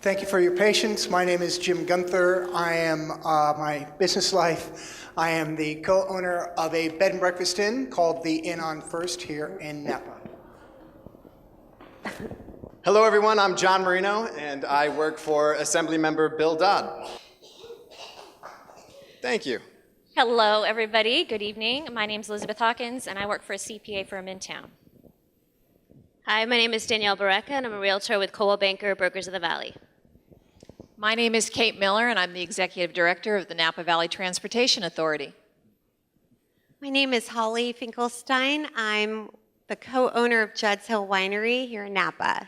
Thank you for your patience. My name is Jim Gunther. I am, my business life, I am the co-owner of a bed and breakfast inn called the Inn on First here in Napa. Hello everyone, I'm John Marino and I work for Assemblymember Bill Dodd. Thank you. Hello everybody, good evening. My name is Elizabeth Hawkins and I work for a CPA firm in town. Hi, my name is Danielle Barreca and I'm a realtor with Coldwell Banker Brokers of the Valley. My name is Kate Miller and I'm the Executive Director of the Napa Valley Transportation Authority. My name is Holly Finkelstein. I'm the co-owner of Judd's Hill Winery here in Napa.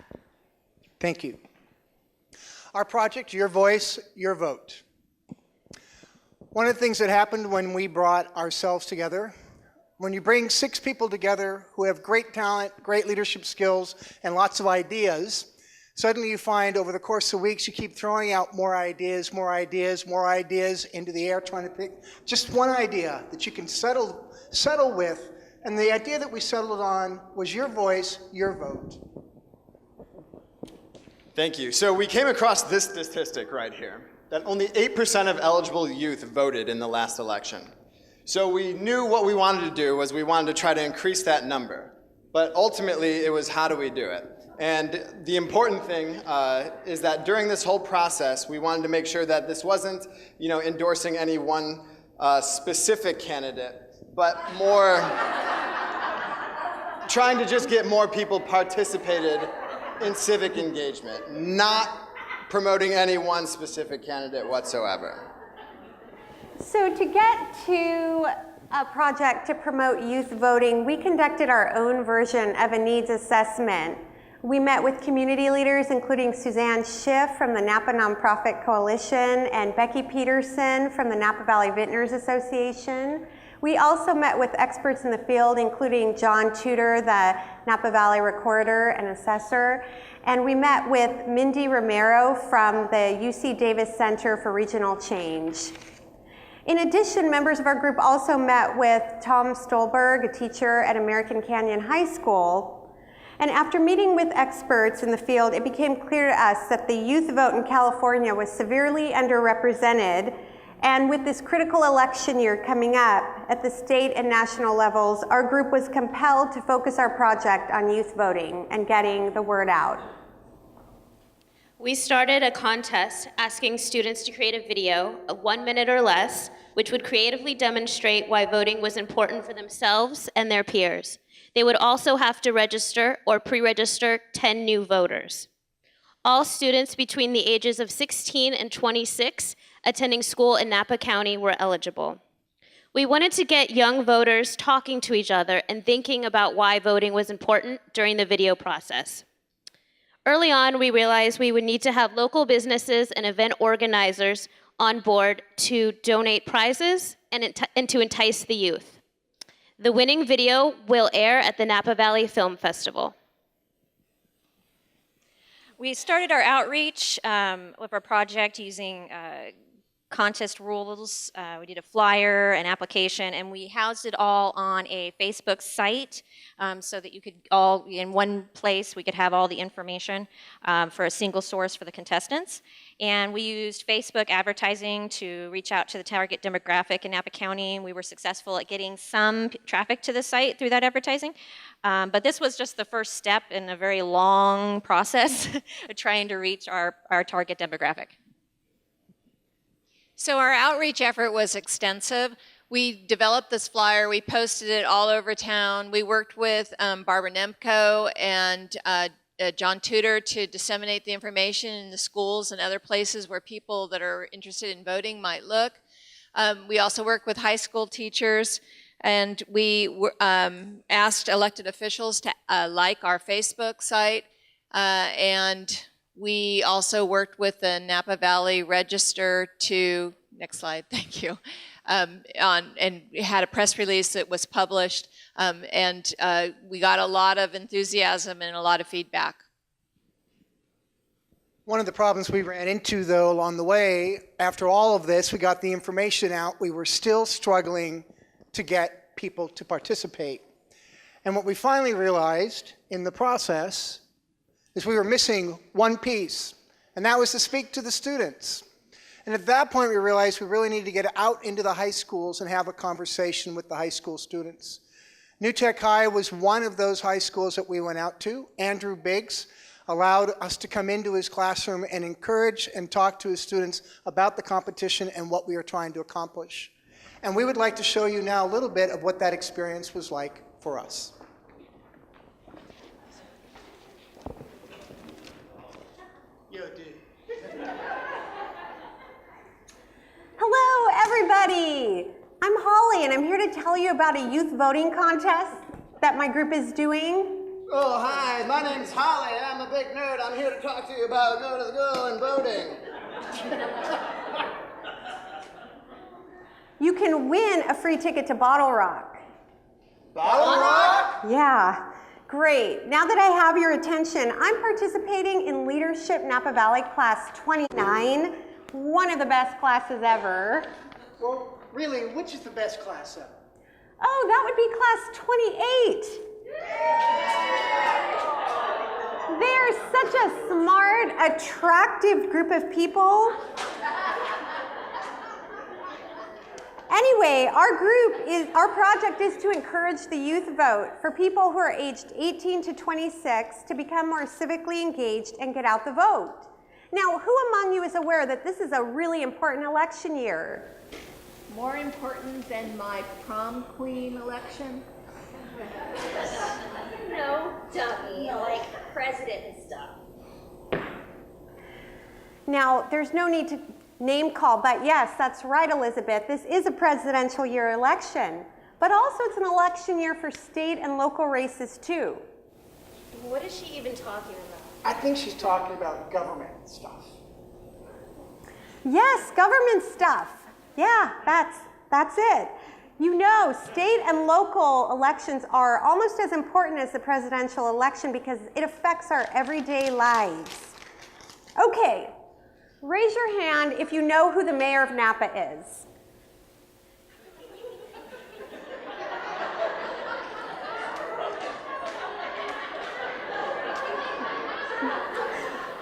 Thank you. Our project, Your Voice, Your Vote. One of the things that happened when we brought ourselves together, when you bring 6 people together who have great talent, great leadership skills, and lots of ideas, suddenly you find over the course of weeks you keep throwing out more ideas into the air, trying to pick just one idea that you can settle with. And the idea that we settled on was your voice, your vote. Thank you. So we came across this statistic right here, that only 8% of eligible youth voted in the last election. So we knew what we wanted to do was we wanted to try to increase that number. But ultimately, it was how do we do it? And the important thing is that during this whole process, we wanted to make sure that this wasn't, endorsing any one specific candidate, but more trying to just get more people participated in civic engagement, not promoting any one specific candidate whatsoever. So to get to a project to promote youth voting, we conducted our own version of a needs assessment. We met with community leaders, including Suzanne Schiff from the Napa Nonprofit Coalition and Becky Peterson from the Napa Valley Vintners Association. We also met with experts in the field, including John Tudor, the Napa Valley Recorder and Assessor. And we met with Mindy Romero from the UC Davis Center for Regional Change. In addition, members of our group also met with Tom Stolberg, a teacher at American Canyon High School. And after meeting with experts in the field, it became clear to us that the youth vote in California was severely underrepresented. And with this critical election year coming up at the state and national levels, our group was compelled to focus our project on youth voting and getting the word out. We started a contest asking students to create a video of 1 minute or less, which would creatively demonstrate why voting was important for themselves and their peers. They would also have to register or pre-register 10 new voters. All students between the ages of 16 and 26 attending school in Napa County were eligible. We wanted to get young voters talking to each other and thinking about why voting was important during the video process. Early on, we realized we would need to have local businesses and event organizers on board to donate prizes and to entice the youth. The winning video will air at the Napa Valley Film Festival. We started our outreach with our project using contest rules. We did a flyer, an application, and we housed it all on a Facebook site so that you could all, in one place, we could have all the information for a single source for the contestants. And we used Facebook advertising to reach out to the target demographic in Napa County. We were successful at getting some traffic to the site through that advertising. But this was just the first step in a very long process of trying to reach our target demographic. So our outreach effort was extensive. We developed this flyer, we posted it all over town. We worked with Barbara Nemko and John Tudor to disseminate the information in the schools and other places where people that are interested in voting might look. We also worked with high school teachers, and we asked elected officials to like our Facebook site, and we also worked with the Napa Valley Register to, next slide, thank you, and had a press release that was published, and we got a lot of enthusiasm and a lot of feedback. One of the problems we ran into, though, along the way, after all of this, we got the information out, we were still struggling to get people to participate. And what we finally realized in the process is we were missing one piece, and that was to speak to the students. And at that point, we realized we really needed to get out into the high schools and have a conversation with the high school students. New Tech High was one of those high schools that we went out to. Andrew Biggs allowed us to come into his classroom and encourage and talk to his students about the competition and what we were trying to accomplish. And we would like to show you now a little bit of what that experience was like for us. Yo, dude. Hello, everybody. I'm Holly, and I'm here to tell you about a youth voting contest that my group is doing. Oh, hi, my name's Holly. I'm a big nerd. I'm here to talk to you about going to the school and voting. You can win a free ticket to Bottle Rock. Bottle Rock? Yeah, great. Now that I have your attention, I'm participating in Leadership Napa Valley Class 29, one of the best classes ever. Well, really, which is the best class ever? Oh, that would be Class 28. They're such a smart, attractive group of people. Anyway, our project is to encourage the youth vote for people who are aged 18 to 26 to become more civically engaged and get out the vote. Now, who among you is aware that this is a really important election year? More important than my prom queen election? No, dummy, like president and stuff. Now, there's no need to name call, but yes, that's right, Elizabeth. This is a presidential year election, but also it's an election year for state and local races too. What is she even talking about? I think she's talking about government stuff. Yes, government stuff. Yeah, that's it. You know, state and local elections are almost as important as the presidential election because it affects our everyday lives. Okay, raise your hand if you know who the mayor of Napa is.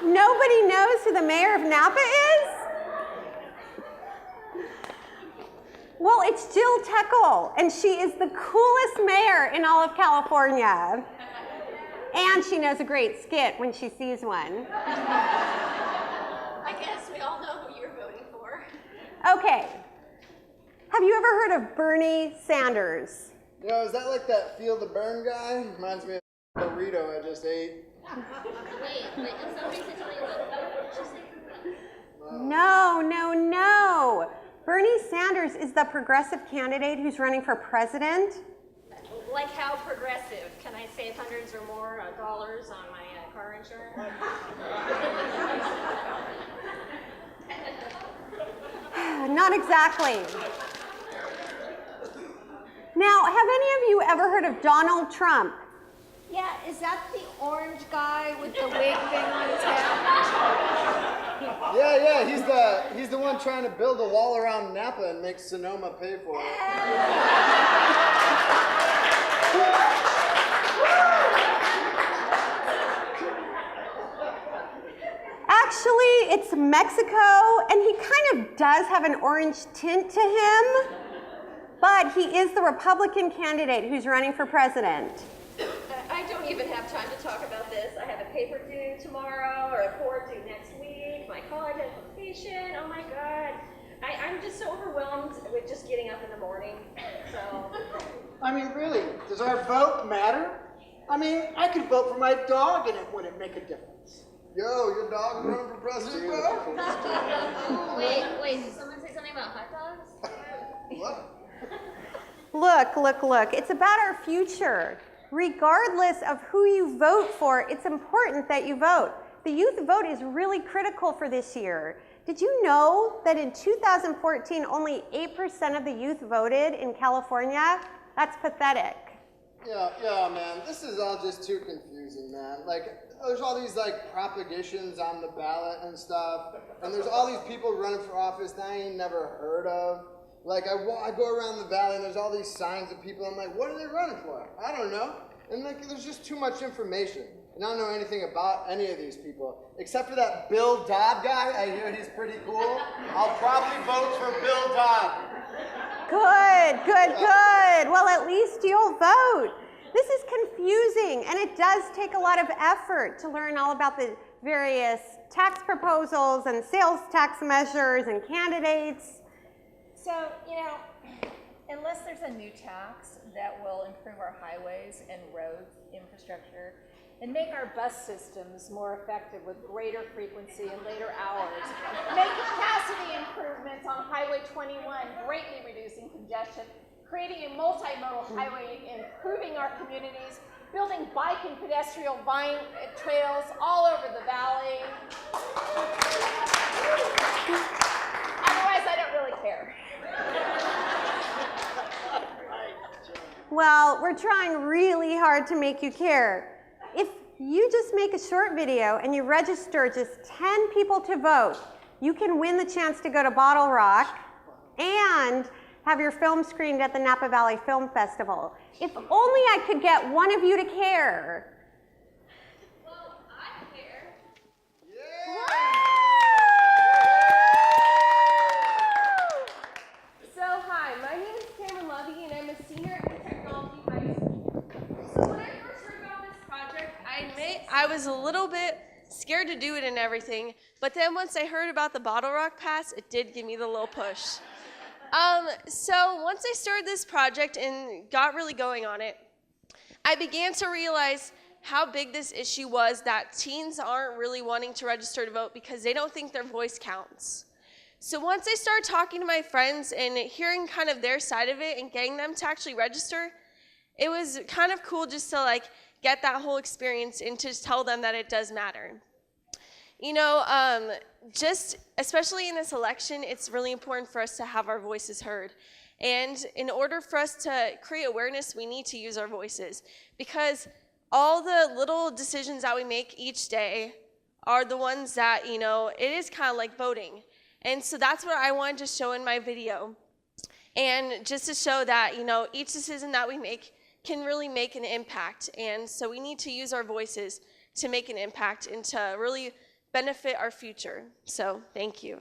Nobody knows who the mayor of Napa is? Well, it's Jill Teckle, and she is the coolest mayor in all of California. And she knows a great skit when she sees one. I guess we all know who you're voting for. Okay. Have you ever heard of Bernie Sanders? Yo, is that like that Feel the Burn guy? Reminds me of the burrito I just ate. Wait, did somebody say something about what did you say? No. Bernie Sanders is the progressive candidate who's running for president. Like how progressive? Can I save hundreds or more dollars on my car insurance? Not exactly. Now, have any of you ever heard of Donald Trump? Yeah, is that the orange guy with the wig thing on his head? Yeah, he's the one trying to build a wall around Napa and make Sonoma pay for it. Actually, it's Mexico, and he kind of does have an orange tint to him, but he is the Republican candidate who's running for president. I don't even have time to talk about this. I have a paper due tomorrow, or a report due next week, my college application, oh my God. I'm just so overwhelmed with just getting up in the morning, so. I mean, really, does our vote matter? I mean, I could vote for my dog and it wouldn't make a difference. Yo, your dog running for president, bro? Wait, did someone say something about hot dogs? What? Look, it's about our future. Regardless of who you vote for, it's important that you vote. The youth vote is really critical for this year. Did you know that in 2014, only 8% of the youth voted in California? That's pathetic. Yeah, man, this is all just too confusing, man. Like, there's all these, like, propagations on the ballot and stuff, and there's all these people running for office that I ain't never heard of. Like, I go around the valley, and there's all these signs of people. I'm like, what are they running for? I don't know. And, like, there's just too much information. And I don't know anything about any of these people, except for that Bill Dodd guy. I hear he's pretty cool. I'll probably vote for Bill Dodd. Good, good, good. Well, at least you'll vote. This is confusing, and it does take a lot of effort to learn all about the various tax proposals and sales tax measures and candidates. So, you know, unless there's a new tax that will improve our highways and road infrastructure and make our bus systems more effective with greater frequency and later hours, make capacity improvements on Highway 21, greatly reducing congestion, creating a multimodal highway, improving our communities, building bike and pedestrian trails all over the valley. Otherwise, I don't really care. Well, we're trying really hard to make you care. If you just make a short video and you register just 10 people to vote, you can win the chance to go to Bottle Rock and have your film screened at the Napa Valley Film Festival. If only I could get one of you to care. Well, I care. So hi, my name is Cameron Lovey and I'm a senior at the Technology High School. So when I first heard about this project, I admit I was a little bit scared to do it and everything, but then once I heard about the Bottle Rock Pass, it did give me the little push. So once I started this project and got really going on it, I began to realize how big this issue was that teens aren't really wanting to register to vote because they don't think their voice counts. So once I started talking to my friends and hearing kind of their side of it and getting them to actually register, it was kind of cool just to like get that whole experience and to tell them that it does matter. You know, just especially in this election, it's really important for us to have our voices heard. And in order for us to create awareness, we need to use our voices because all the little decisions that we make each day are the ones that, you know, it is kind of like voting. And so that's what I wanted to show in my video. And just to show that, you know, each decision that we make can really make an impact. And so we need to use our voices to make an impact and to really benefit our future. So thank you.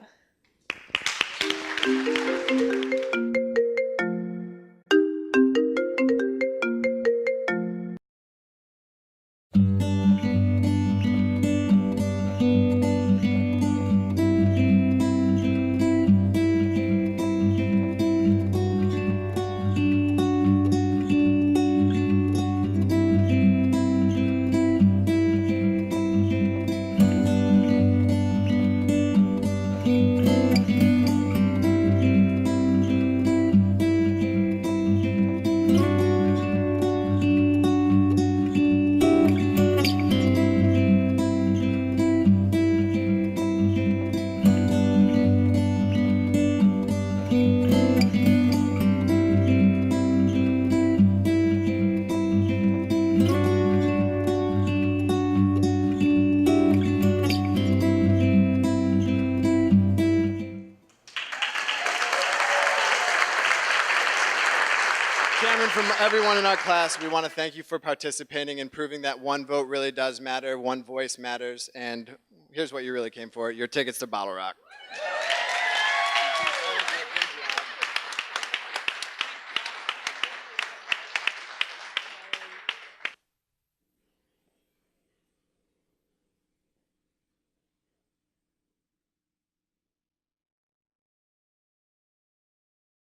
Cameron, from everyone in our class, we want to thank you for participating and proving that one vote really does matter, one voice matters, and here's what you really came for, your tickets to Bottle Rock.